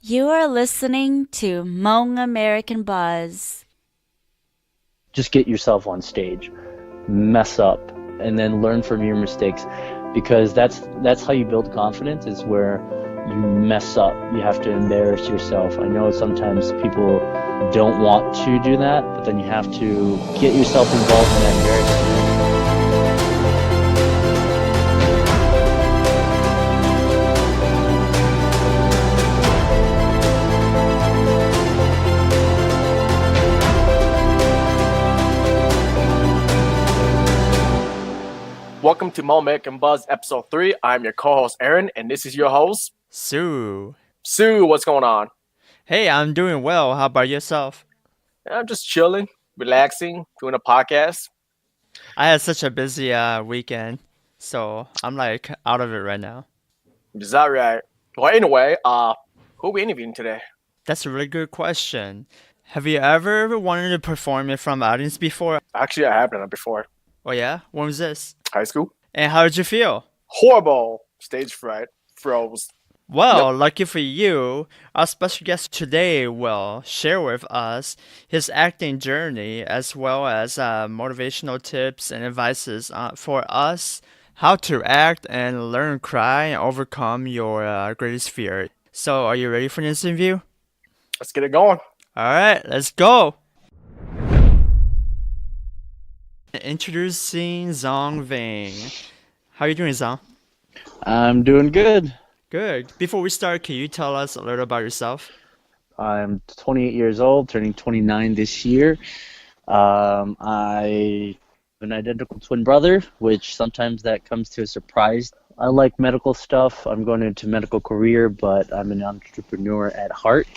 You are listening to Hmong American Buzz. Just get yourself on stage, mess up, and then learn from your mistakes, because that's how you build confidence, is where you mess up. You have to embarrass yourself. I know sometimes people don't want to do that, but then you have to get yourself involved in that embarrassment. Welcome to Mo American Buzz Episode 3. I'm your co-host Aaron, and this is your host, Sue. Sue. What's going on? Hey, I'm doing well. How about yourself? I'm just chilling, relaxing, doing a podcast. I had such a busy weekend, so I'm like out of it right now. Is that right? Well, anyway, who are we interviewing today? That's a really good question. Have you ever wanted to perform in front of an audience before? Actually, I have done it before. Oh yeah? When was this? High school. And how did you feel? Horrible. Stage fright. Froze. Well, lucky for you, our special guest today will share with us his acting journey as well as motivational tips and advices for us how to act and learn to cry and overcome your greatest fear. So, are you ready for this interview? Let's get it going. All right, let's go. Introducing Zong Vang. How are you doing, Zong? I'm doing good. Good. Before we start, can you tell us a little about yourself? I'm 28 years old, turning 29 this year. I have an identical twin brother, which sometimes that comes to a surprise. I like medical stuff. I'm going into medical career, but I'm an entrepreneur at heart.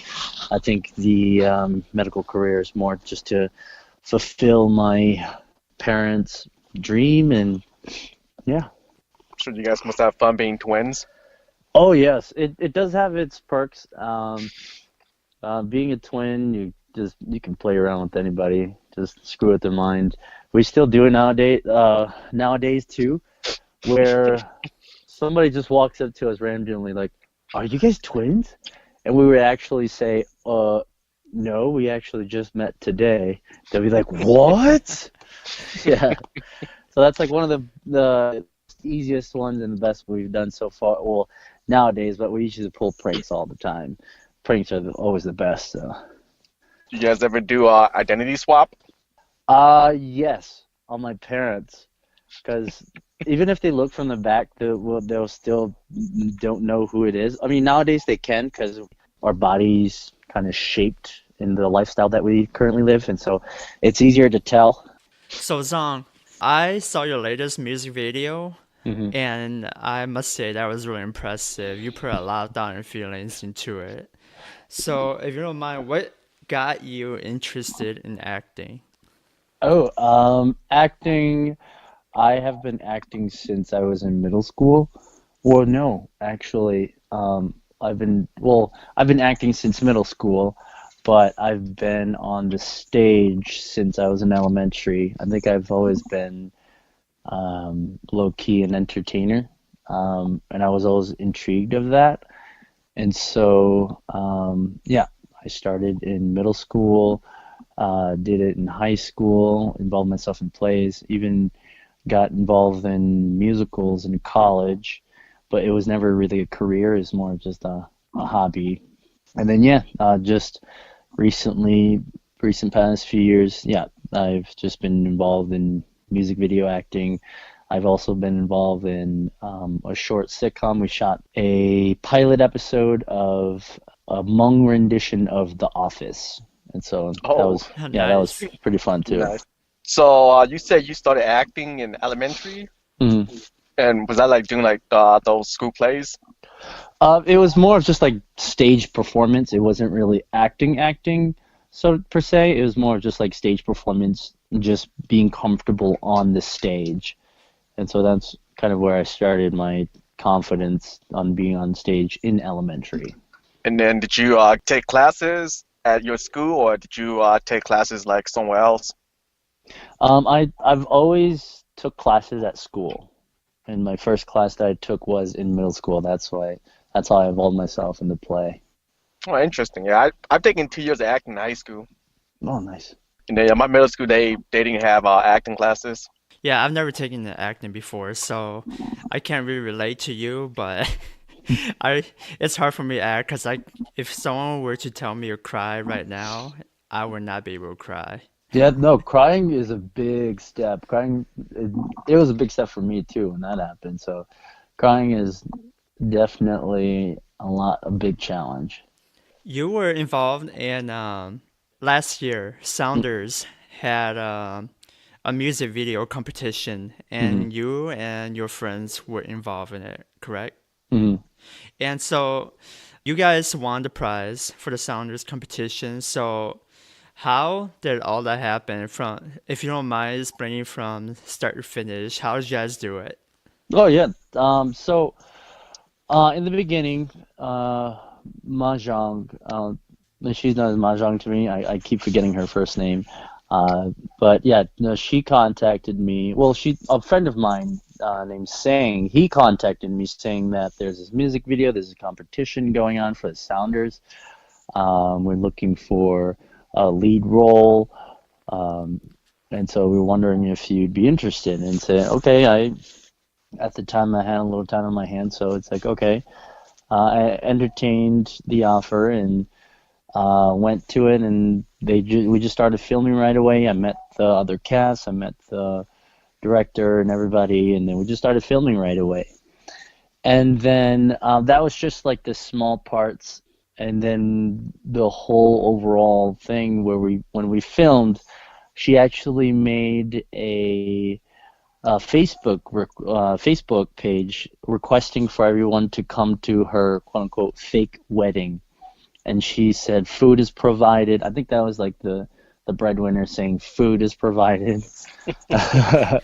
I think the medical career is more just to fulfill my parents' dream, and yeah. Sure, you guys must have fun being twins. Oh yes, it does have its perks. Being a twin, you can play around with anybody, just screw with their mind. We still do it nowadays too, where somebody just walks up to us randomly like, "Are you guys twins?" And we would actually say, no, we actually just met today." They'll be like, "What?" Yeah. So that's like one of the easiest ones and the best we've done so far. Well, nowadays, but we usually pull pranks all the time. Pranks are always the best. So. You guys ever do identity swap? Yes, on my parents, because even if they look from the back, they'll still don't know who it is. I mean, nowadays they can, because our bodies kind of shaped in the lifestyle that we currently live, and so it's easier to tell. So, Zong, I saw your latest music video, Hmm. and I must say that was really impressive. You put a lot of thought and feelings into it. So, if you don't mind, what got you interested in acting? Oh, acting. I have been acting since I was in middle school. Well, no, actually, I've been acting since middle school, but I've been on the stage since I was in elementary. I think I've always been low key an entertainer, and I was always intrigued of that. And so, yeah, I started in middle school, did it in high school, involved myself in plays, even got involved in musicals in college, but it was never really a career. It was more just a hobby. And then, yeah, just recent past few years, yeah, I've just been involved in music video acting. I've also been involved in a short sitcom. We shot a pilot episode of a Hmong rendition of The Office, and so Oh, that was Nice. pretty fun too. nice. So you said you started acting in elementary, Mhm. and was that like doing like those school plays? It was more of just like stage performance. It wasn't really acting, so per se. It was more of just like stage performance, just being comfortable on the stage. And so that's kind of where I started my confidence on being on stage in elementary. And then did you take classes at your school, or did you take classes like somewhere else? I've always took classes at school, and my first class that I took was in middle school. That's how I involved myself in the play. Oh, interesting. Yeah, I've taken 2 years of acting in high school. Oh, nice. And then my middle school, they didn't have acting classes. Yeah, I've never taken the acting before, so I can't really relate to you, but I it's hard for me to act because if someone were to tell me to cry right now, I would not be able to cry. Yeah, no, crying is a big step. Crying, it was a big step for me too when that happened. So, crying is definitely a big challenge. You were involved in last year, Sounders had a music video competition, Mm-hmm. and you and your friends were involved in it, correct? Hmm. And so you guys won the prize for the Sounders competition. So how did all that happen from, if you don't mind explaining from start to finish, how did you guys do it? Oh yeah. So, in the beginning, Mahjong, she's known as Mahjong to me. I keep forgetting her first name. But yeah, no, she contacted me. Well, a friend of mine named Sang, he contacted me saying that there's this music video, there's a competition going on for the Sounders. We're looking for a lead role. Um, and so we were wondering if you'd be interested. And say, okay, at the time I had a little time on my hands, so it's like, okay. I entertained the offer and went to it, and we just started filming right away. I met the other cast, I met the director and everybody, and then we just started filming right away. And then that was just like the small parts, and then the whole overall thing where when we filmed, she actually made a Facebook page requesting for everyone to come to her quote unquote fake wedding, and she said food is provided. I think that was like the breadwinner saying food is provided. I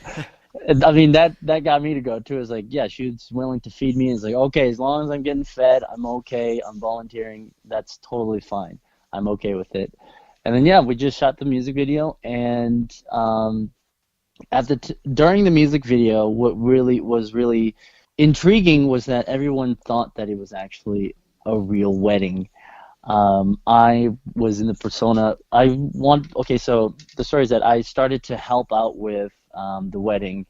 mean that got me to go too. It's like, yeah, she was willing to feed me. It's like, okay, as long as I'm getting fed, I'm okay. I'm volunteering. That's totally fine. I'm okay with it. And then yeah, we just shot the music video, and during the music video, what was really intriguing was that everyone thought that it was actually a real wedding. I was in the persona. Okay, so the story is that I started to help out with the wedding,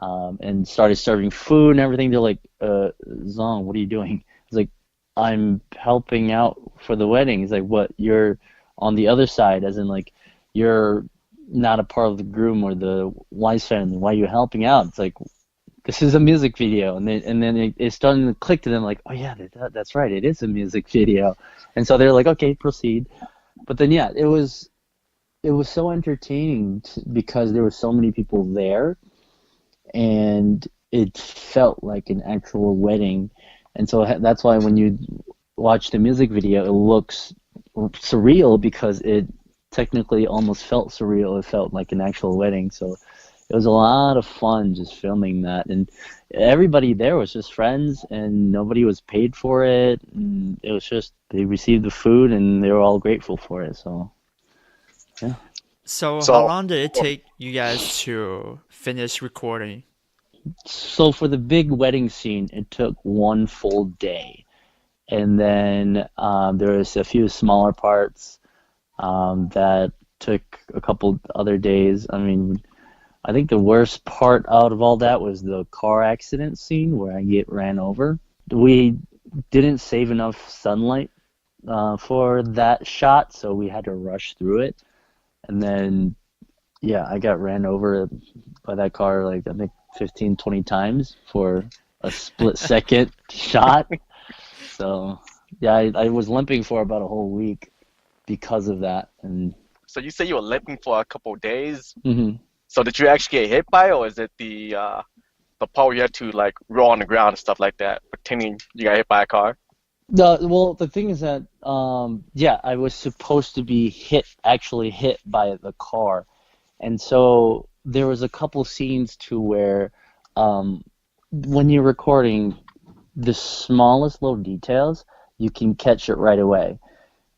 and started serving food and everything. They're like, Zong, what are you doing? I was like, I'm helping out for the wedding. He's like, what? You're on the other side, as in like, you're not a part of the groom or the wife's family. Why are you helping out? It's like, this is a music video, and then it started to click to them like, oh yeah, that's right, it is a music video, and so they're like, okay, proceed. But then yeah, it was so entertaining because there were so many people there, and it felt like an actual wedding, and so that's why when you watch the music video, it looks surreal because it technically almost felt surreal. It felt like an actual wedding, so it was a lot of fun just filming that, and everybody there was just friends, and nobody was paid for it. And it was just they received the food, and they were all grateful for it. So yeah. So how So, long did it take you guys to finish recording? So for the big wedding scene, it took one full day, and then there was a few smaller parts that took a couple other days. I mean, I think the worst part out of all that was the car accident scene where I get ran over. We didn't save enough sunlight for that shot, so we had to rush through it. And then, yeah, I got ran over by that car like I think 15, 20 times for a split second shot. So, yeah, I was limping for about a whole week because of that. And so you say you were limping for a couple of days. mhm. So did you actually get hit by it, or is it the part where you had to like roll on the ground and stuff like that, pretending you got hit by a car? Well, the thing is that, yeah, I was supposed to be actually hit by the car. And so there was a couple scenes to where, when you're recording, the smallest little details, you can catch it right away.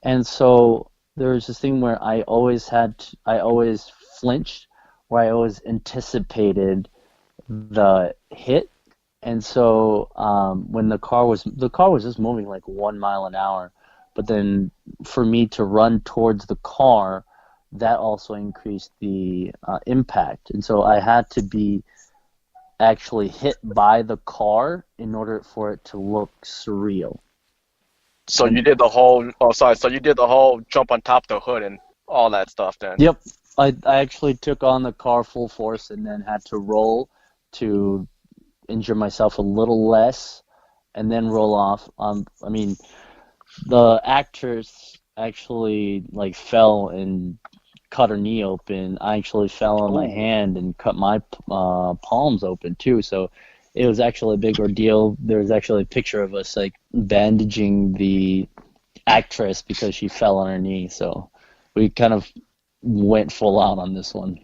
And so there was this thing where I always flinched, where I always anticipated the hit. And so when the car was just moving like 1 mile an hour, but then for me to run towards the car, that also increased the impact. And so I had to be actually hit by the car in order for it to look surreal. So you did the whole. Oh, sorry. So you did the whole jump on top of the hood and all that stuff then. Yep. I actually took on the car full force and then had to roll to injure myself a little less and then roll off. I mean, the actress actually like fell and cut her knee open. I actually fell on my hand and cut my palms open too. So it was actually a big ordeal. There was actually a picture of us like bandaging the actress because she fell on her knee. So we kind of went full out on this one.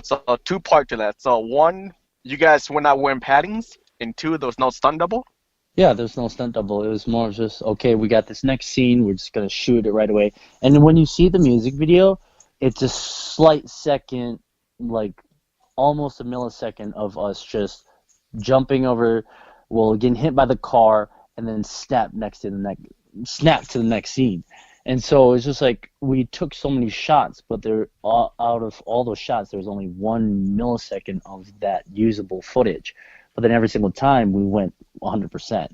So a two-part to that. So one, you guys were not wearing paddings, and two, there was no stunt double. Yeah, there's no stunt double. It was more just, okay, we got this next scene, we're just going to shoot it right away. And then when you see the music video, it's a slight second, like almost a millisecond of us just jumping over, well, getting hit by the car, and then snap to the next scene. And so it's just like we took so many shots, but out of all those shots, there was only 1 millisecond of that usable footage. But then every single time we went 100%.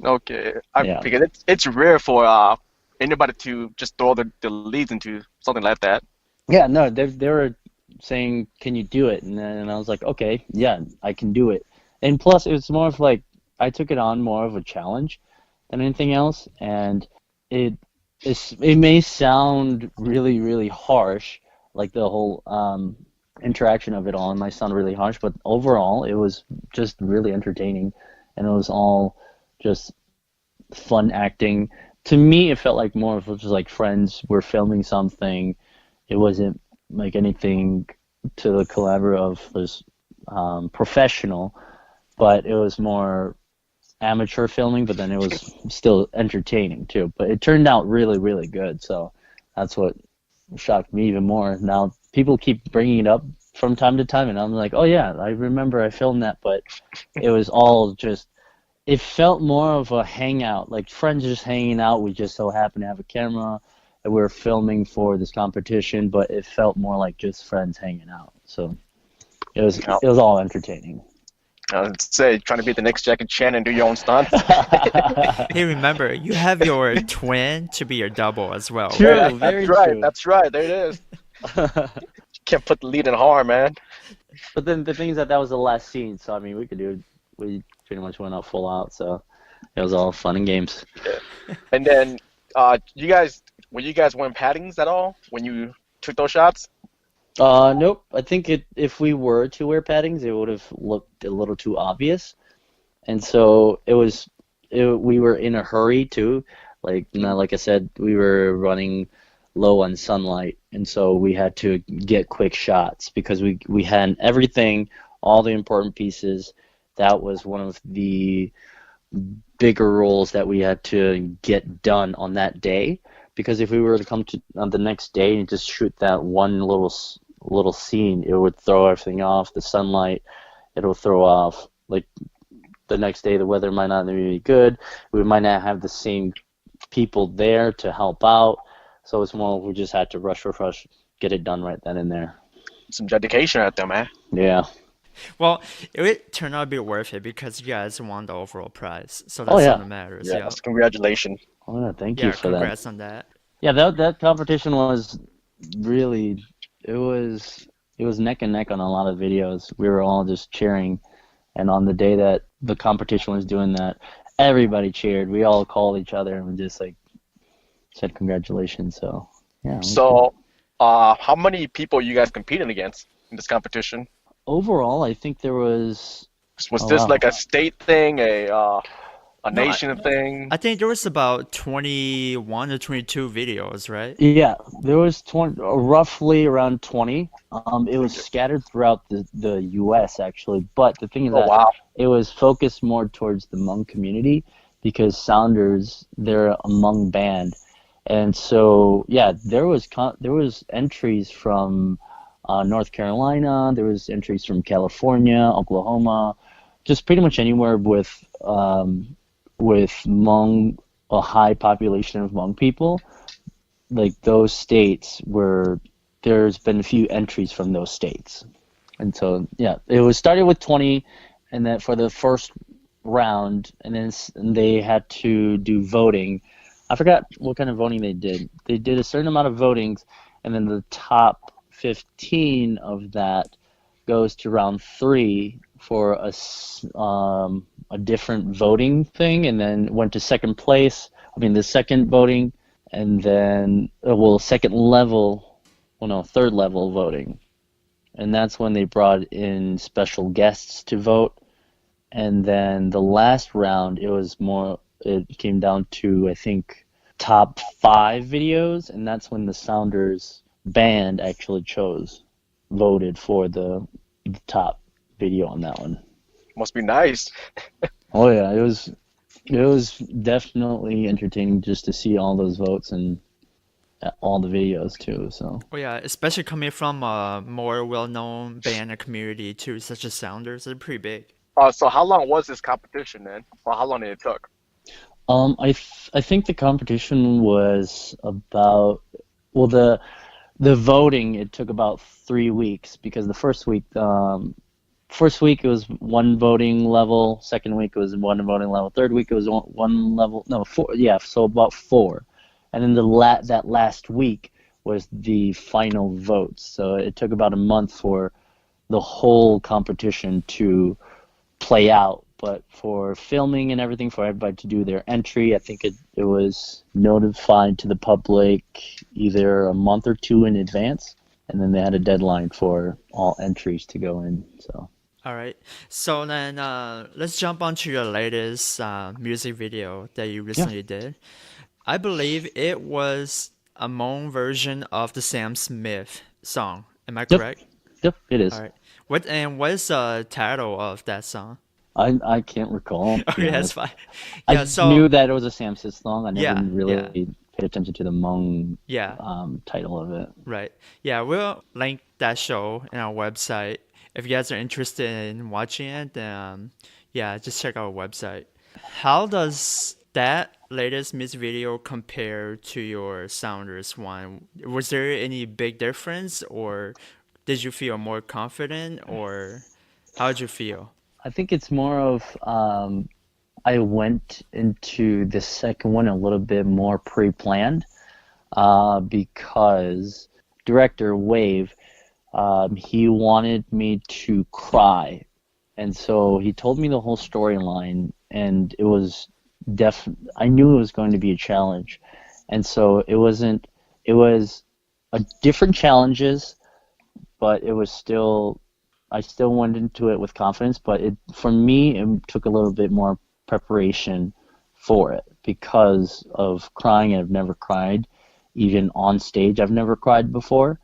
Okay, Yeah. because it's rare for anybody to just throw the leads into something like that. Yeah, no, they were saying, "Can you do it?" And I was like, "Okay, yeah, I can do it." And plus, it was more of like I took it on more of a challenge than anything else, and it may sound really, really harsh, like the whole interaction of it all. It might sound really harsh, but overall, it was just really entertaining, and it was all just fun acting. To me, it felt like more of just like friends were filming something. It wasn't like anything to the caliber of this professional, but it was more amateur filming, but then it was still entertaining too. But it turned out really, really good, so that's what shocked me even more. Now people keep bringing it up from time to time, and I'm like, oh yeah, I remember I filmed that, but it was all just, it felt more of a hangout, like friends just hanging out. We just so happened to have a camera and we were filming for this competition, but it felt more like just friends hanging out. So it was all entertaining. I would say trying to be the next Jackie Chan and do your own stunts. Hey, remember, you have your twin to be your double as well. True. Yeah, very that's right. true. That's right. There it is. You can't put the lead in hard, man. But then the thing is that was the last scene, so I mean we pretty much went out full out, so it was all fun and games. And then, were you guys wearing paddings at all when you took those shots? Nope. I think if we were to wear paddings, it would have looked a little too obvious, and so we were in a hurry too. Like like I said, we were running low on sunlight, and so we had to get quick shots because we had everything, all the important pieces. That was one of the bigger roles that we had to get done on that day, because if we were to come to on the next day and just shoot that one little scene, it would throw everything off. The sunlight, it'll throw off. Like the next day, the weather might not be good. We might not have the same people there to help out. So it's more we just had to rush, get it done right then and there. Some dedication out there, man. Yeah. Well, it turned out to be worth it because you guys won the overall prize. So that's all that matters. Yeah. Congratulations. Oh, yeah, thank you for that. Congrats on that. Yeah, that competition was really, it was neck and neck on a lot of videos. We were all just cheering, and on the day that the competition was doing that, everybody cheered. We all called each other and just like said congratulations. So yeah. So, how many people you guys competing against in this competition? Overall, I think there was. Was this like a state thing, a nation thing? I think there was about 21 or 22 videos, right? Yeah, there was roughly around 20. It was scattered throughout the U.S. actually, but the thing is that it was focused more towards the Hmong community because Sounders, they're a Hmong band, and so yeah, there was entries from North Carolina, there was entries from California, Oklahoma, just pretty much anywhere with Hmong a high population of Hmong people, like those states where there's been a few entries from those states. And so, yeah, it was started with 20, and then for the first round, and then they had to do voting. I forgot what kind of voting they did. They did a certain amount of votings, and then the top 15 of that goes to round 3 for a different voting thing, and then went to second place. I mean, the second voting, and then, second level, no, third level voting. And that's when they brought in special guests to vote. And then the last round, it came down to, I think, top 5 videos, and that's when the Sounders band actually voted for the top video on that one. Must be nice. Oh yeah, it was definitely entertaining just to see all those votes and all the videos too. So. Oh yeah, especially coming from a more well-known band and community too, such as Sounders, it's pretty big. So how long was this competition then? Or how long did it took? I think the competition was about, well, the voting, it took about 3 weeks, because the first week it was one voting level, second week it was one voting level, third week it was one level, no, 4, yeah, so about 4. And then that last week was the final votes. So it took about a month for the whole competition to play out. But for filming and everything, for everybody to do their entry, I think it was notified to the public either a month or 2 in advance, and then they had a deadline for all entries to go in. So. All right. So then let's jump onto your latest music video that you recently did. I believe it was a Hmong version of the Sam Smith song. Am I correct? Yep, it is. All right. What is the title of that song? I can't recall. Okay, that's fine. I Yeah, just knew that it was a Sam Smith song. I never Yeah, really paid attention to the Hmong Yeah, title of it. right. Yeah, we'll link that show in our website. If you guys are interested in watching it, then just check our website. How does that latest music video compare to your Sounders one? Was there any big difference, or did you feel more confident, or how did you feel? I think it's more of I went into the second one a little bit more pre-planned because director Wave, he wanted me to cry, and so he told me the whole storyline, and it was I knew it was going to be a challenge, and so it was a different challenges, but it was still. I still went into it with confidence, but for me, it took a little bit more preparation for it because of crying. I've never cried, even on stage. I've never cried before.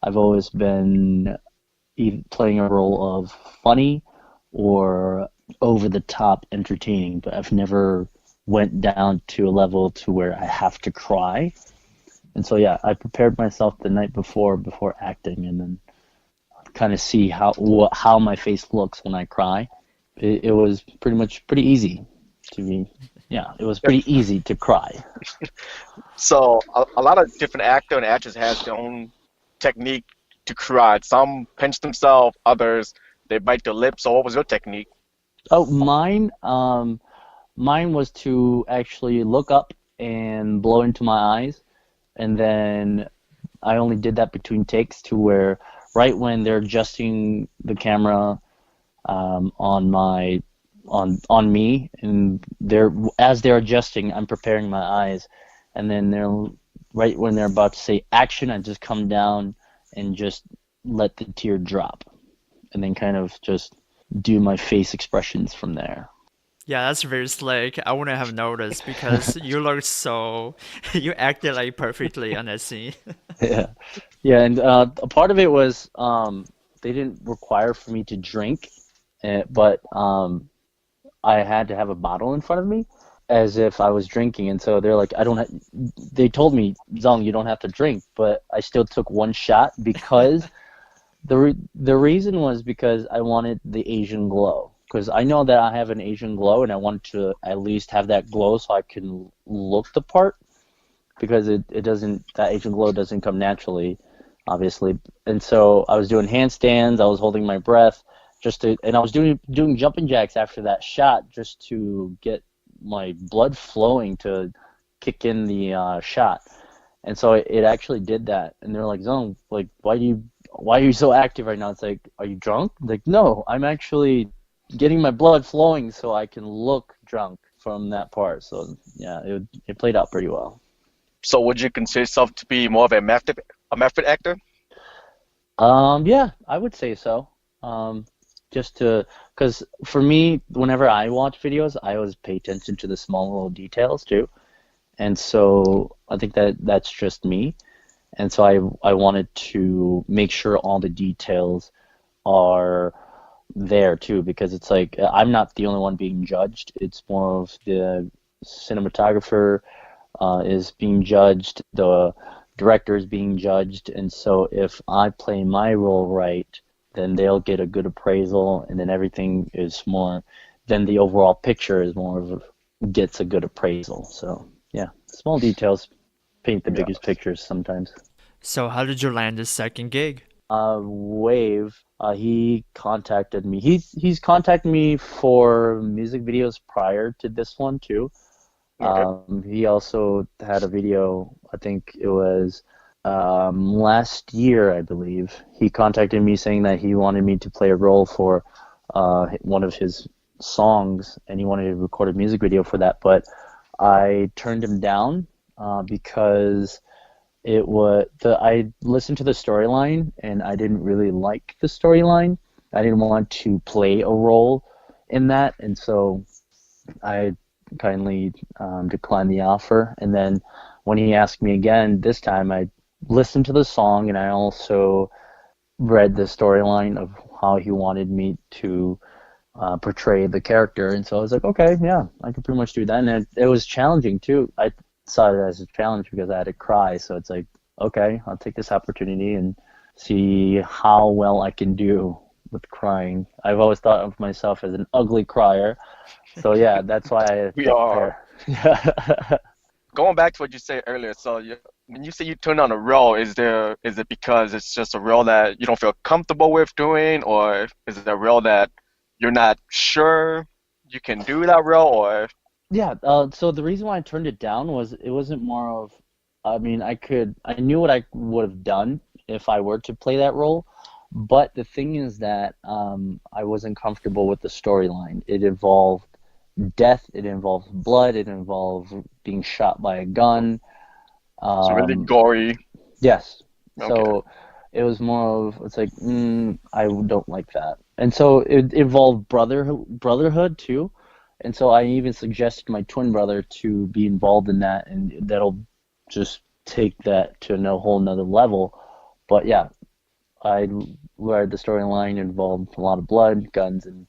I've always been playing a role of funny or over-the-top entertaining, but I've never went down to a level to where I have to cry. And so, yeah, I prepared myself the night before acting, and then kind of see how my face looks when I cry. It was pretty easy to me. Yeah, it was pretty easy to cry. So a lot of different actors and actors has their own technique to cry. Some pinch themselves, others they bite their lips. So what was your technique? Oh, mine was to actually look up and blow into my eyes, and then I only did that between takes to where right when they're adjusting the camera on me, and as they're adjusting, I'm preparing my eyes, and then right when they're about to say action, I just come down and just let the tear drop, and then kind of just do my face expressions from there. Yeah, that's very slick. I wouldn't have noticed because you looked you acted like perfectly on that scene. Yeah, and a part of it was they didn't require for me to drink, but I had to have a bottle in front of me as if I was drinking, and so they're like, they told me, Zong, you don't have to drink, but I still took one shot because the reason was because I wanted the Asian glow. because I know that I have an Asian glow, and I want to at least have that glow so I can look the part, because it doesn't, that Asian glow doesn't come naturally, obviously. And so I was doing handstands, I was holding my breath, and I was doing jumping jacks after that shot just to get my blood flowing to kick in the shot. And so it actually did that. And they're like, Zong, like, why are you so active right now? It's like, are you drunk? Like, no, I'm actually getting my blood flowing so I can look drunk from that part. So yeah, it played out pretty well. So would you consider yourself to be more of a method actor? Yeah, I would say so. Because for me, whenever I watch videos, I always pay attention to the small little details too. And so I think that's just me. And so I wanted to make sure all the details are there too, because it's like I'm not the only one being judged. It's more of the cinematographer is being judged, the director is being judged, and so if I play my role right, then they'll get a good appraisal, and then everything is more, then the overall picture is more of gets a good appraisal. So yeah, small details paint the biggest pictures sometimes. So how did you land this second gig? Wave, he contacted me. He's contacted me for music videos prior to this one too. Okay. He also had a video, I think it was last year, I believe. He contacted me saying that he wanted me to play a role for one of his songs, and he wanted to record a music video for that, but I turned him down because I listened to the storyline, and I didn't really like the storyline. I didn't want to play a role in that, and so I kindly declined the offer. And then when he asked me again this time, I listened to the song, and I also read the storyline of how he wanted me to portray the character. And so I was like, okay, yeah, I can pretty much do that. And it was challenging too. I saw it as a challenge because I had to cry. So it's like, okay, I'll take this opportunity and see how well I can do with crying. I've always thought of myself as an ugly crier. So yeah, that's why I We felt are. there. Going back to what you said earlier, so when you say you turn on a role, is it because it's just a role that you don't feel comfortable with doing, or is it a role that you're not sure you can do that role, or Yeah, so the reason why I turned it down was it wasn't more of, I mean, I knew what I would have done if I were to play that role, but the thing is that I wasn't comfortable with the storyline. It involved death, it involved blood, it involved being shot by a gun. it's really gory? Yes. Okay. So it was more of, it's like, I don't like that. And so it involved brotherhood too. And so I even suggested my twin brother to be involved in that, and that'll just take that to a whole nother level. But yeah, I read the storyline involved a lot of blood, guns, and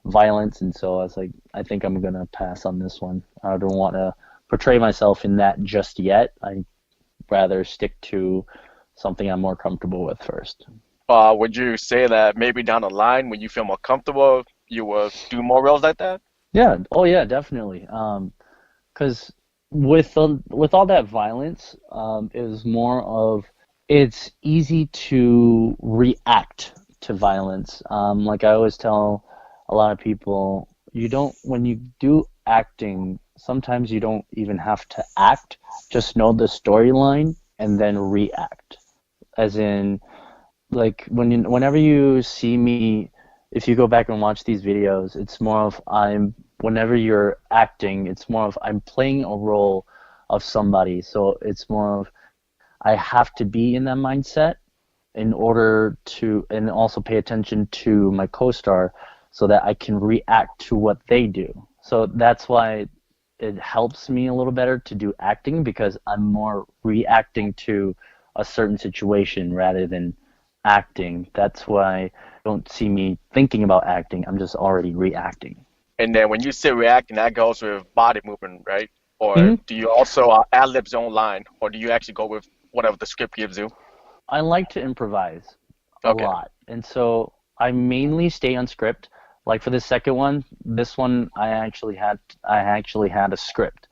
violence, and so I was like, I think I'm gonna pass on this one. I don't want to portray myself in that just yet. I'd rather stick to something I'm more comfortable with first. Would you say that maybe down the line when you feel more comfortable, you will do more roles like that? Yeah. Oh yeah, definitely. Because with all that violence, it was more of, it's easy to react to violence. Like I always tell a lot of people, when you do acting, sometimes you don't even have to act. Just know the storyline and then react. As in, like whenever you see me, if you go back and watch these videos, it's more of whenever you're acting, it's more of I'm playing a role of somebody. So it's more of I have to be in that mindset in order to, and also pay attention to my co-star so that I can react to what they do. So that's why it helps me a little better to do acting, because I'm more reacting to a certain situation rather than acting. That's why you don't see me thinking about acting. I'm just already reacting. And then when you say reacting, that goes with body movement, right? Or Mhm. do you also ad-lib your own line, or do you actually go with whatever the script gives you? I like to improvise a Okay. lot, and so I mainly stay on script, Like for the second one, this one I actually had a script,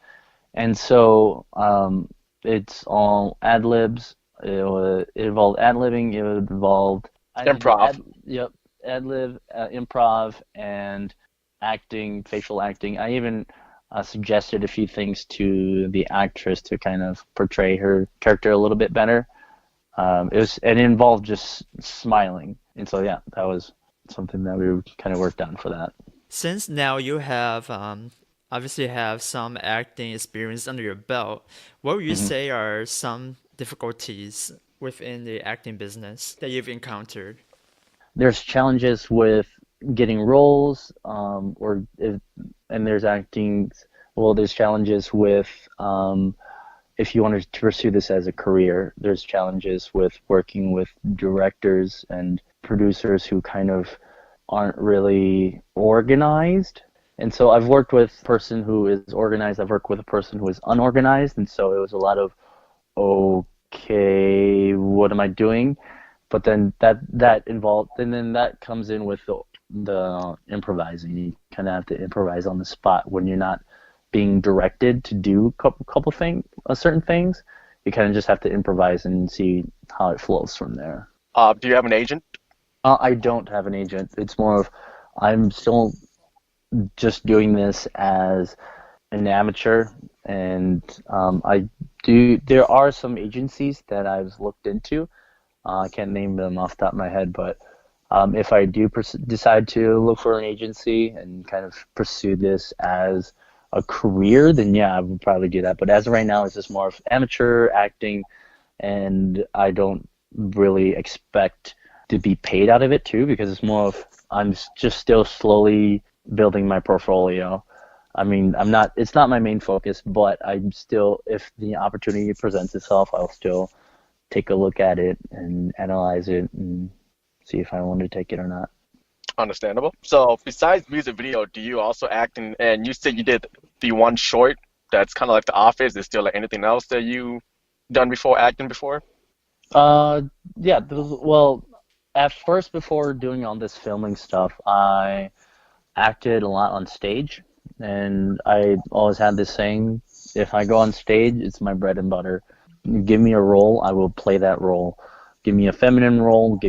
and so it's all ad libs. It involved ad libbing. It involved Improv. ad lib, improv, and acting, facial acting. I even suggested a few things to the actress to kind of portray her character a little bit better. It involved just smiling, and so yeah, that was something that we kind of worked on for that. Since now you have obviously have some acting experience under your belt, what would you hmm say are some difficulties within the acting business that you've encountered? There's challenges with getting roles, and there's acting. Well, there's challenges with if you wanted to pursue this as a career. There's challenges with working with directors and producers who kind of aren't really organized. And so I've worked with a person who is organized. I've worked with a person who is unorganized, and so it was a lot of okay, what am I doing? But then that involved, and then that comes in with the improvising. You kind of have to improvise on the spot when you're not being directed to do couple things, certain things. You kind of just have to improvise and see how it flows from there. Do you have an agent? I don't have an agent. It's more of I'm still just doing this as an amateur, and I do. There are some agencies that I've looked into. I can't name them off the top of my head, but if I do decide to look for an agency and kind of pursue this as a career, then yeah, I would probably do that. But as of right now, it's just more of amateur acting, and I don't really expect to be paid out of it too, because it's more of I'm just still slowly building my portfolio. I mean, it's not my main focus, but I'm still, if the opportunity presents itself, I'll still take a look at it and analyze it and see if I want to take it or not. Understandable. So besides music video, do you also act in, and you said you did the one short that's kind of like The Office. Is there like anything else that you done before acting before? Yeah, well, at first, before doing all this filming stuff, I acted a lot on stage, and I always had this saying, if I go on stage, it's my bread and butter. Give me a role, I will play that role. Give me a feminine role,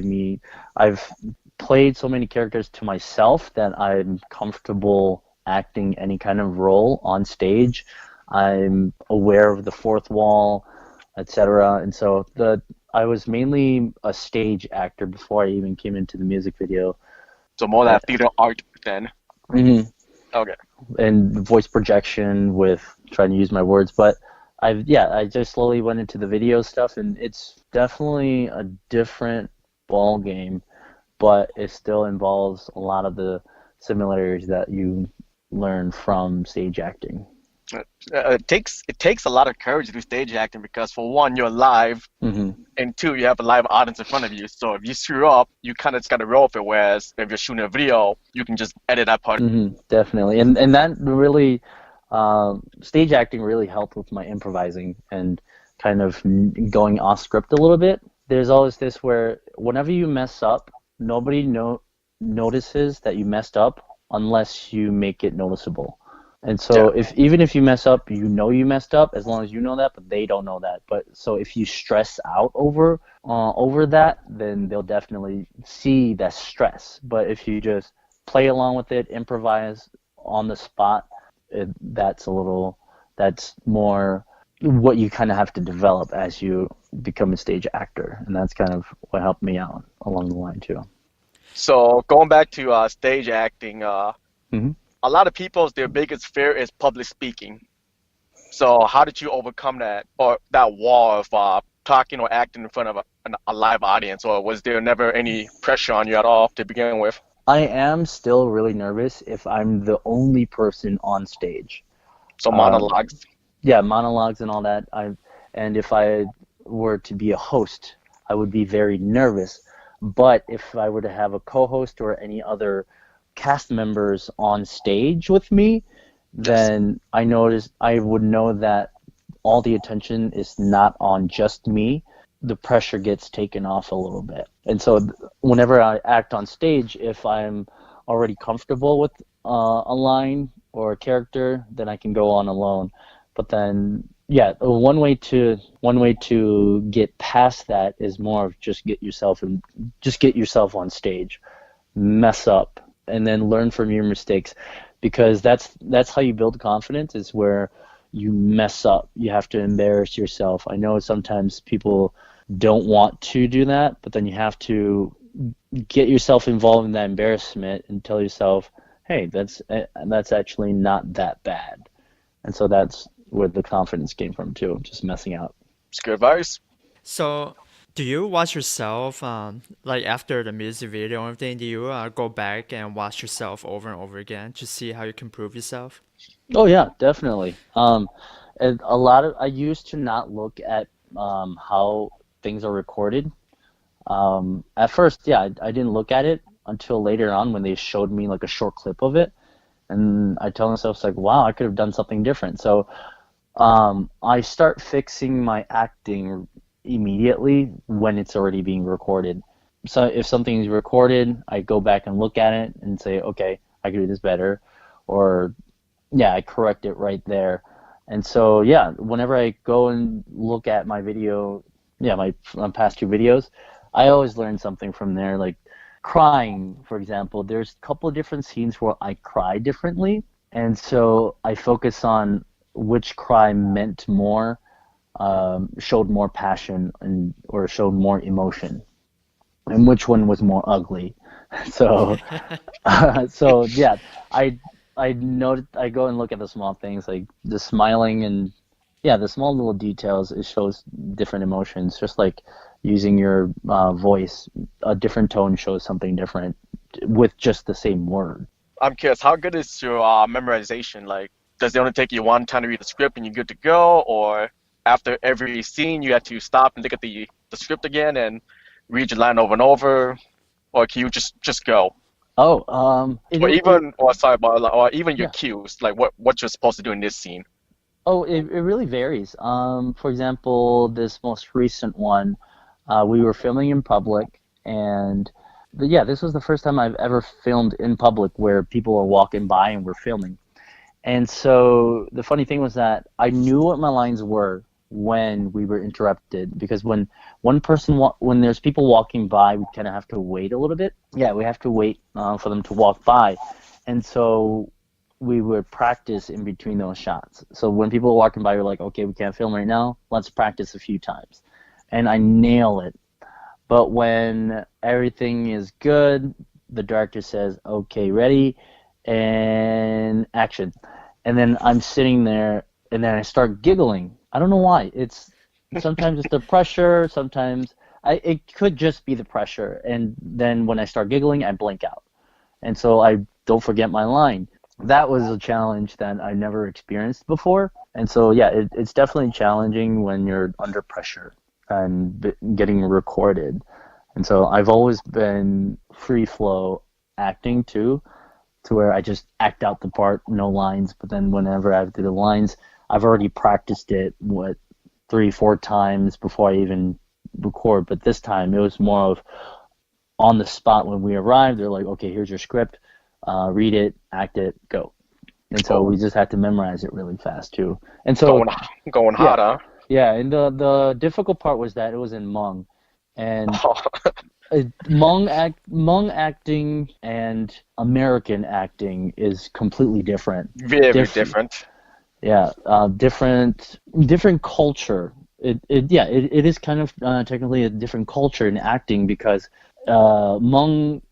I've played so many characters to myself that I'm comfortable acting any kind of role on stage. I'm aware of the fourth wall, etc. And so I was mainly a stage actor before I even came into the music video. So more that theater art then. hmm Okay. And voice projection with trying to use my words, but I just slowly went into the video stuff, and it's definitely a different ball game, but it still involves a lot of the similarities that you learn from stage acting. It takes a lot of courage to do stage acting because for one, you're live, hmm and two, you have a live audience in front of you. So if you screw up, you kind of just got to roll with it. Whereas if you're shooting a video, you can just edit that part. Definitely, and that really stage acting really helped with my improvising and kind of going off script a little bit. There's always this where whenever you mess up, nobody notices that you messed up unless you make it noticeable. And so Yeah. even if you mess up, you know you messed up as long as you know that, but they don't know that. But so if you stress out over that, then they'll definitely see that stress. But if you just play along with it, improvise on the spot, that's more what you kind of have to develop as you become a stage actor, and that's kind of what helped me out along the line too. So going back to stage acting, hmm a lot of people's their biggest fear is public speaking. So how did you overcome that or that wall of talking or acting in front of a live audience, or was there never any pressure on you at all to begin with? I am still really nervous if I'm the only person on stage. So Um, monologues. yeah, monologues and all that. And if I were to be a host, I would be very nervous. But if I were to have a co-host or any other cast members on stage with me, then I would know that all the attention is not on just me. The pressure gets taken off a little bit. And so whenever I act on stage, if I'm already comfortable with a line or a character, then I can go on alone. But then, yeah, one way to get past that is more of just get yourself on stage, mess up, and then learn from your mistakes, because that's how you build confidence. Is where you mess up. You have to embarrass yourself. I know sometimes people don't want to do that, but then you have to get yourself involved in that embarrassment and tell yourself, hey, that's actually not that bad. And so that's where the confidence came from too, just messing up. It's good advice. So, do you watch yourself, like after the music video and everything, do you go back and watch yourself over and over again to see how you can improve yourself? Oh yeah, definitely. And I used to not look at how things are recorded. At first, yeah, I didn't look at it until later on when they showed me like a short clip of it, and I tell myself, it's like, wow, I could have done something different. So I start fixing my acting immediately when it's already being recorded. So if something is recorded, I go back and look at it and say, okay, I could do this better, or yeah, I correct it right there. And so yeah, whenever I go and look at my video, yeah, my past two videos, I always learn something from there. Like crying, for example, there's a couple of different scenes where I cry differently, and so I focus on which cry meant more, showed more passion, or showed more emotion, and which one was more ugly. So, so yeah, I noted. I go and look at the small things, like the smiling, and yeah, the small little details. It shows different emotions, just like using your voice. A different tone shows something different with just the same word. I'm curious, how good is your memorization? Like, does it only take you one time to read the script and you're good to go, or after every scene you have to stop and look at the script again and read your line over and over, or can you just go? Oh, Or even your yeah. cues, like what you're supposed to do in this scene. Oh, it really varies. For example, this most recent one, we were filming in public, and yeah, this was the first time I've ever filmed in public where people are walking by and we're filming. And so the funny thing was that I knew what my lines were when we were interrupted, because when when there's people walking by, we kind of have to wait a little bit. Yeah, we have to wait for them to walk by, and so we would practice in between those shots. So when people are walking by, we're like, okay, we can't film right now. Let's practice a few times, and I nail it. But when everything is good, the director says, okay, ready, and action. And then I'm sitting there, and then I start giggling. I don't know why. Sometimes it's the pressure, sometimes it could just be the pressure. And then when I start giggling, I blank out. And so I don't forget my line. That was a challenge that I never experienced before. And so, yeah, it's definitely challenging when you're under pressure and getting recorded. And so I've always been free flow acting too, to where I just act out the part, no lines. But then whenever I have to do the lines, I've already practiced it, 3-4 times before I even record. But this time it was more of on the spot when we arrived. They're like, okay, here's your script, read it, act it, go. And so we just had to memorize it really fast too. And so going hard, huh? yeah, and the difficult part was that it was in Hmong, and Hmong acting and American acting is completely different. Very different. Yeah, different culture. It is kind of technically a different culture in acting, because Hmong,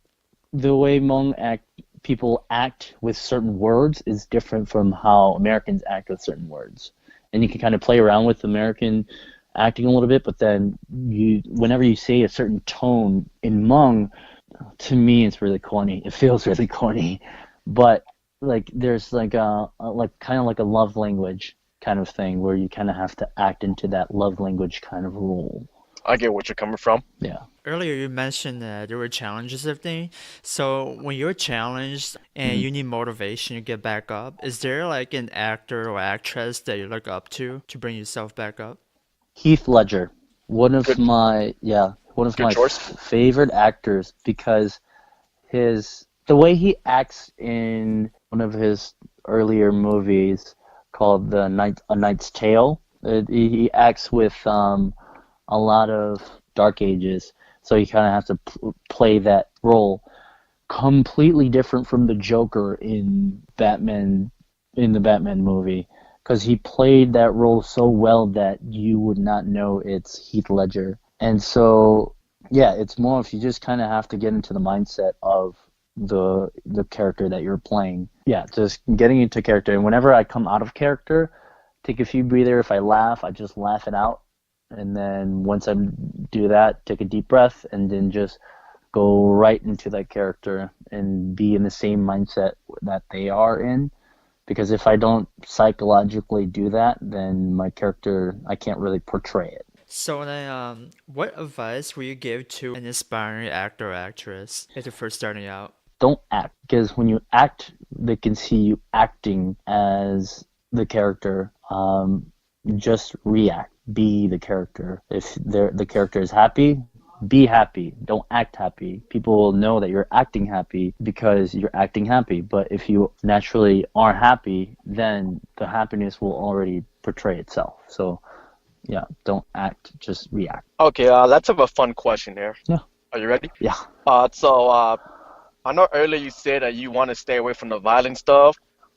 the way Hmong people act with certain words is different from how Americans act with certain words. And you can kind of play around with American acting a little bit, but then whenever you say a certain tone in Hmong, to me it's really corny. It feels really corny, but like there's like kind of like a love language kind of thing where you kind of have to act into that love language kind of role. I get what you're coming from. Yeah. Earlier, you mentioned that there were challenges of things. So when you're challenged and you need motivation to get back up, is there like an actor or actress that you look up to bring yourself back up? Heath Ledger, one of my Good choice. favorite actors, because his The way he acts in one of his earlier movies called A Knight's Tale, he acts with a lot of Dark Ages, so you kind of have to play that role. Completely different from the Joker in the Batman movie, because he played that role so well that you would not know it's Heath Ledger. And so, yeah, it's more if you just kind of have to get into the mindset of the character that you're playing. Yeah, just getting into character. And whenever I come out of character, take a few breathers. If I laugh, I just laugh it out. And then once I do that, take a deep breath, and then just go right into that character and be in the same mindset that they are in. Because if I don't psychologically do that, then my character, I can't really portray it. So then, what advice would you give to an aspiring actor or actress if they're first starting out? Don't act, because when you act, they can see you acting as the character. Just react, be the character. If the character is happy, be happy. Don't act happy. People will know that you're acting happy because you're acting happy. But if you naturally aren't happy, then the happiness will already portray itself. So, yeah, don't act, just react. Okay, let's have a fun question here. Yeah. Are you ready? Yeah. So I know earlier you said that you want to stay away from the violent stuff.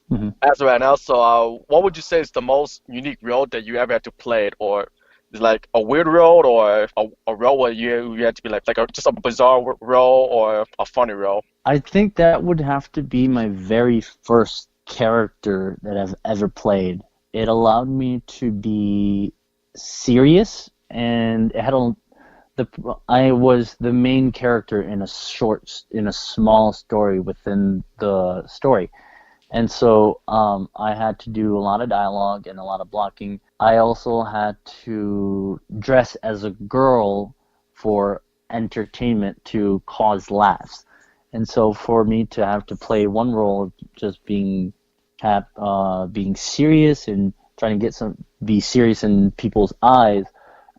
Mm-hmm. As of right now, so what would you say is the most unique role that you ever had to play, or is like a weird role, or a role where you had to be just a bizarre role, or a funny role? I think that would have to be my very first character that I've ever played. It allowed me to be serious, and I was the main character in a small story within the story. And so I had to do a lot of dialogue and a lot of blocking. I also had to dress as a girl for entertainment to cause laughs. And so for me to have to play one role, just being serious and trying to be serious in people's eyes,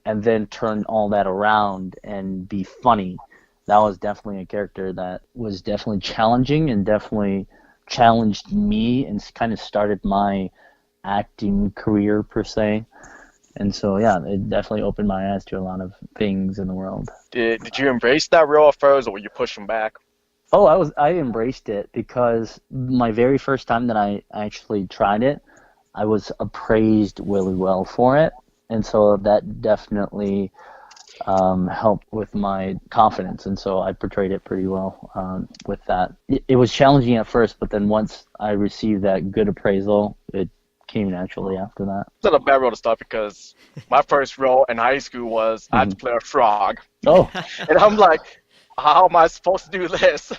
and then turn all that around and be funny, that was definitely a character that was definitely challenging and definitely challenged me and kind of started my acting career per se. And so yeah, it definitely opened my eyes to a lot of things in the world. Did you embrace that role at first, or were you pushing back? Oh, I embraced it, because my very first time that I actually tried it, I was appraised really well for it, and so that definitely helped with my confidence, and so I portrayed it pretty well with that. It was challenging at first, but then once I received that good appraisal, it came naturally after that. It's not a bad role to start, because my first role in high school was I had to play a frog. Oh. And I'm like, how am I supposed to do this?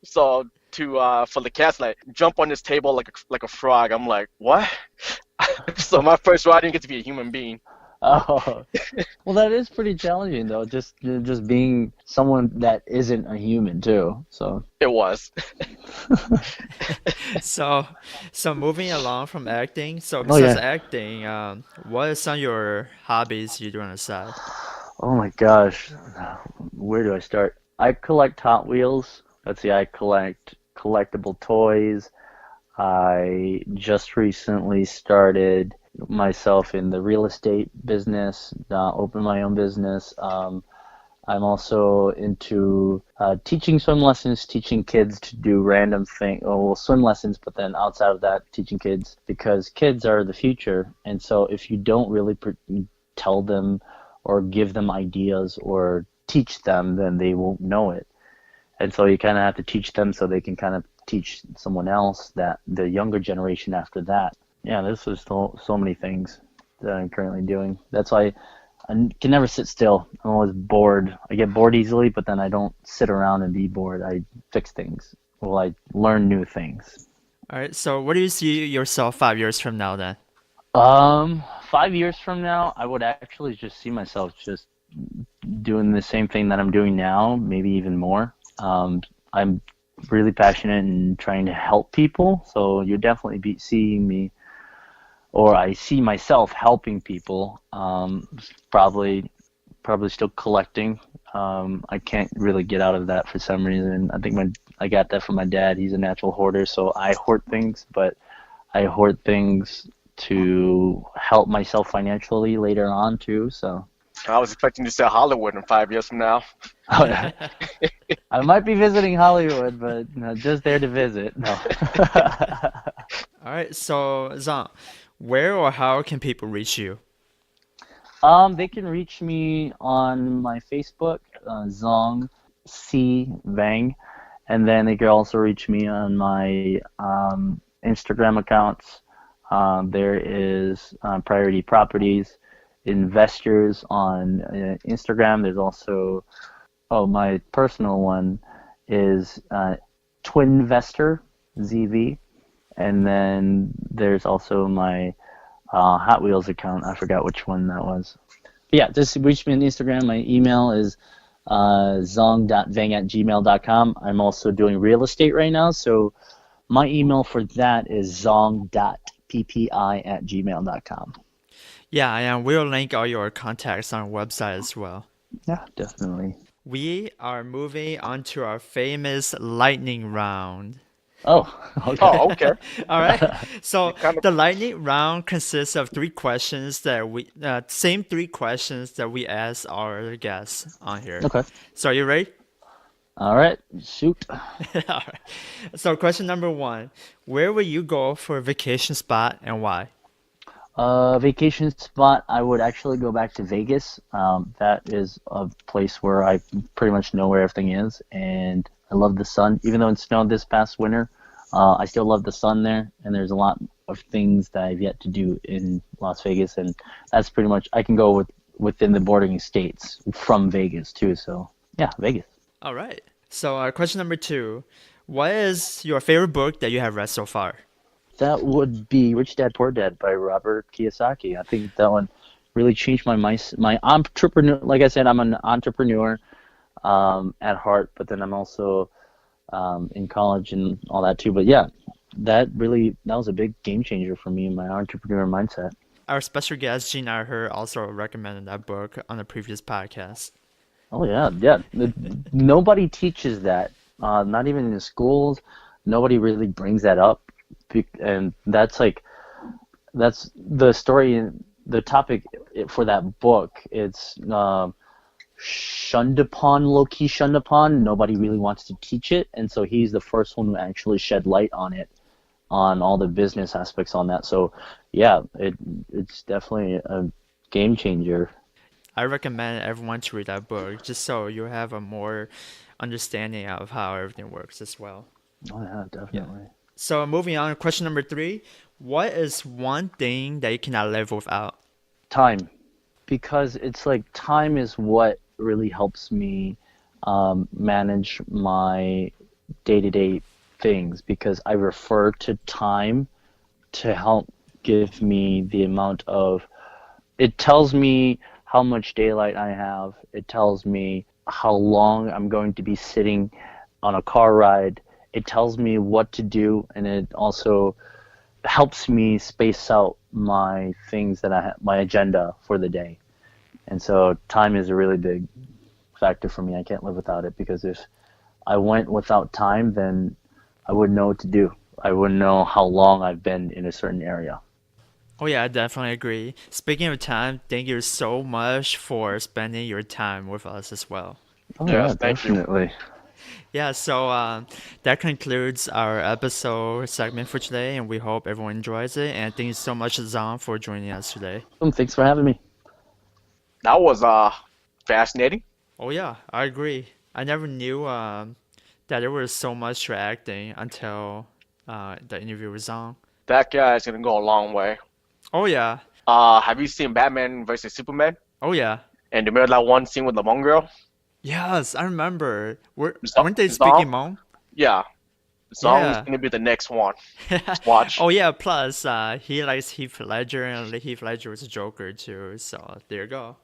So for the cast, like, jump on this table like a frog. I'm like, what? So my first role, I didn't get to be a human being. Oh, well, that is pretty challenging, though. Just being someone that isn't a human too. So it was. So moving along from acting. So besides acting, what are some of your hobbies you do on the side? Oh my gosh, where do I start? I collect Hot Wheels. Let's see, I collect collectible toys. I just recently started myself in the real estate business, opened my own business. I'm also into teaching swim lessons, teaching kids to do random things, swim lessons, but then outside of that, teaching kids, because kids are the future. And so if you don't really tell them or give them ideas or teach them, then they won't know it. And so you kind of have to teach them so they can kind of teach someone else, that the younger generation after that. Yeah, this is so many things that I'm currently doing. That's why I can never sit still. I'm always bored. I get bored easily, but then I don't sit around and be bored. I fix things. Well, I learn new things. All right, so what do you see yourself 5 years from now then? 5 years from now, I would actually just see myself just doing the same thing that I'm doing now, maybe even more. I'm really passionate and trying to help people, so you'll definitely be seeing me, or I see myself helping people. Probably still collecting. I can't really get out of that for some reason. I think I got that from my dad. He's a natural hoarder, so I hoard things, but I hoard things to help myself financially later on too. So I was expecting you to say Hollywood in 5 years from now. I might be visiting Hollywood, but just there to visit. No. All right, so Zong, where or how can people reach you? They can reach me on my Facebook, Zong Vang, and then they can also reach me on my Instagram accounts. There is Priority Properties Investors on Instagram. There's also, my personal one is Twinvestor ZV, and then there's also my Hot Wheels account. I forgot which one that was. But yeah, just reach me on Instagram. My email is zong.vang@gmail.com. I'm also doing real estate right now, so my email for that is zong.ppi@gmail.com. Yeah, and we'll link all your contacts on our website as well. Yeah, definitely. We are moving on to our famous lightning round. Oh, okay. Oh, okay. All right. So kind of- the lightning round consists of three questions that same three questions that we ask our guests on here. Okay. So are you ready? All right, shoot. All right. So question number one, where will you go for a vacation spot and why? Vacation spot, I would actually go back to Vegas. That is a place where I pretty much know where everything is, and I love the sun. Even though it snowed this past winter, I still love the sun there, and there's a lot of things that I've yet to do in Las Vegas, and that's pretty much, I can go within the bordering states from Vegas too, so yeah, Vegas. All right. So question number two, what is your favorite book that you have read so far? That would be Rich Dad Poor Dad by Robert Kiyosaki. I think that one really changed my entrepreneur. Like I said, I'm an entrepreneur at heart, but then I'm also in college and all that too. But yeah, that was a big game changer for me in my entrepreneur mindset. Our special guest, Gene Her, also recommended that book on a previous podcast. Oh yeah. Nobody teaches that. Not even in the schools. Nobody really brings that up. And that's the story, the topic for that book. It's shunned upon, low-key shunned upon. Nobody really wants to teach it, and so he's the first one who actually shed light on it, on all the business aspects on that. So yeah, it's definitely a game changer. I recommend everyone to read that book just so you have a more understanding of how everything works as well. Oh yeah, definitely. Yeah. So moving on, question number three, what is one thing that you cannot live without? Time. Because it's like time is what really helps me manage my day-to-day things, because I refer to time to help give me the amount of, it tells me how much daylight I have, it tells me how long I'm going to be sitting on a car ride, it tells me what to do, and it also helps me space out my things that I have, my agenda for the day. And so time is a really big factor for me. I can't live without it, because if I went without time, then I wouldn't know what to do. I wouldn't know how long I've been in a certain area. Oh yeah, I definitely agree. Speaking of time, thank you so much for spending your time with us as well. Oh Yes, yeah, thank you. definitely. Yeah, so that concludes our episode segment for today, and we hope everyone enjoys it. And thank you so much, Zong, for joining us today. Thanks for having me. That was fascinating. Oh yeah, I agree. I never knew that there was so much to acting until the interview with Zong. That guy is gonna go a long way. Oh yeah, Have you seen Batman versus Superman? oh yeah. And remember that one scene with the Hmong girl? Yes, I remember. Zong- Weren't they Zong? speaking Hmong? Yeah. Zong's Yeah. gonna be the next one. Just watch. Oh yeah, plus he likes Heath Ledger, and Heath Ledger was a Joker too. So there you go.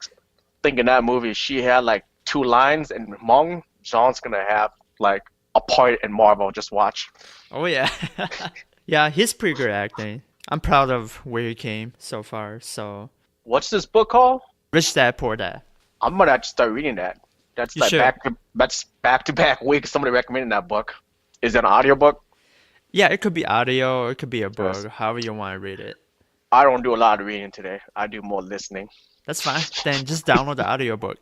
Think in that movie, she had like 2 lines in Hmong. Zong's gonna have like a part in Marvel. Just watch. Oh yeah, yeah, he's pretty good at acting. I'm proud of where he came so far. So What's this book called? Rich Dad Poor Dad. I'm gonna have to start reading that. That's You like should. back to back week. Somebody recommended that book. Is it an audiobook? Yeah, it could be audio, it could be a Yes. book, however you want to read it. I don't do a lot of reading today. I do more listening. That's fine. Then just download the audiobook.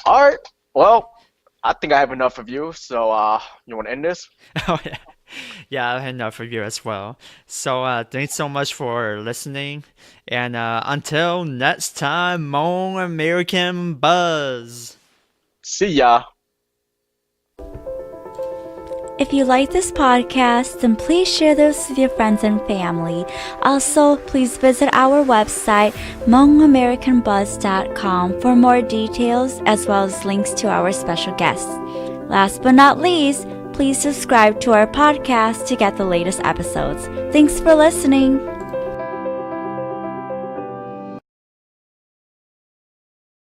All right. Well, I think I have enough of you. So, you want to end this? Oh yeah. Yeah, I had enough of you as well. So thanks so much for listening. And until next time, Hmong American Buzz. See ya. If you like this podcast, then please share this with your friends and family. Also, please visit our website, hmongamericanbuzz.com, for more details as well as links to our special guests. Last but not least, please subscribe to our podcast to get the latest episodes. Thanks for listening.